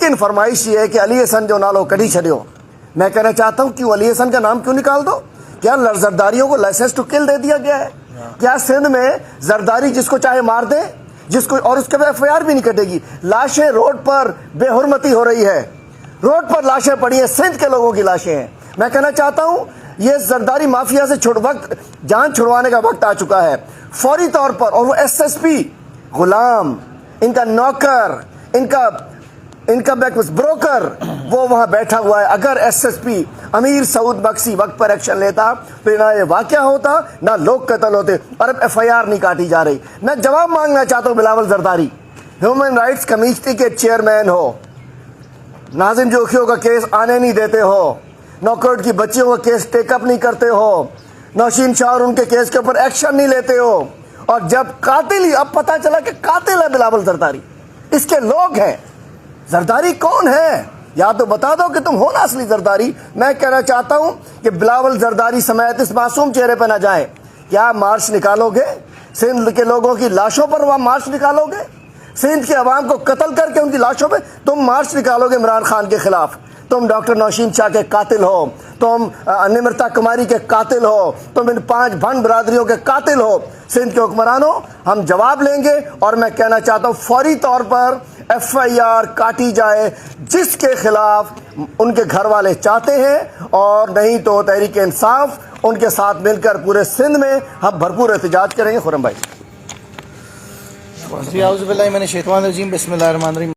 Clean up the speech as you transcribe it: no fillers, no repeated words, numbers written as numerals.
لیکن فرمائش یہ ہے کہ علی حسن جو نالو کڑی چھڑیو، میں کہنا چاہتا ہوں کیوں علی حسن کا نام کیوں نکال دو؟ کیا زرداریوں کو لائسنس ٹو کل دے دیا گیا ہے؟ کیا سندھ میں زرداری جس کو چاہے مار دے، جس کو، اور اس کے بعد FIR بھی نہیں کٹے گی؟ لاشیں روڈ پر بے حرمتی ہو رہی ہے، روڈ پر لاشیں پڑی ہیں، سندھ کے لوگوں کی لاشیں ہیں۔ میں کہنا چاہتا ہوں یہ زرداری مافیا سے وقت جان چھڑوانے کا وقت آ چکا ہے فوری طور پر۔ اور وہ SSP غلام، ان کا نوکر، ان کا بروکر وہ وہاں بیٹھا ہوا ہے۔ اگر SSP امیر سعود بخشی وقت پر ایکشن لیتا پھر نہ یہ واقعہ ہوتا، نہ لوگ قتل ہوتے، اور اب FIR نہیں کاٹی جا رہی۔ میں جواب مانگنا چاہتا ہوں Bilawal Zardari, human rights committee کے چیئرمین ہو، ناظم جوخیوں کا کیس آنے نہیں دیتے ہو، نوکرٹ کی بچیوں کا کیس ٹیک اپ نہیں کرتے ہو، نوشین شاہ اور ان کے کیس کے اوپر ایکشن نہیں لیتے ہو، اور جب قاتل ہی، اب پتہ چلا کہ قاتل ہے بلاول زرداری، اس کے لوگ ہیں۔ زرداری کون ہے؟ یا تو بتا دو کہ تم ہو نا اصلی زرداری۔ میں کہنا چاہتا ہوں کہ بلاول زرداری سمیت اس معصوم چہرے پہ نہ جائیں۔ کیا مارچ نکالو گے؟ سندھ کے لوگوں کی لاشوں پر وہاں مارچ نکالو گے؟ سندھ کے عوام کو قتل کر کے ان کی لاشوں پہ تم مارچ نکالو گے عمران خان کے خلاف؟ تم ڈاکٹر نوشین شاہ کے قاتل ہو، تم نمرتا کماری کے قاتل ہو، تم ان 5 بھنڈ برادریوں کے قاتل ہو۔ سندھ کے حکمرانوں، ہم جواب لیں گے، اور میں کہنا چاہتا ہوں فوری طور پر FIR کاٹی جائے جس کے خلاف ان کے گھر والے چاہتے ہیں، اور نہیں تو تحریک انصاف ان کے ساتھ مل کر پورے سندھ میں ہم بھرپور احتجاج کریں گے۔ خرم بھائی، اعوذ باللہ من الشیطان الرجیم، بسم اللہ الرحمن الرحیم۔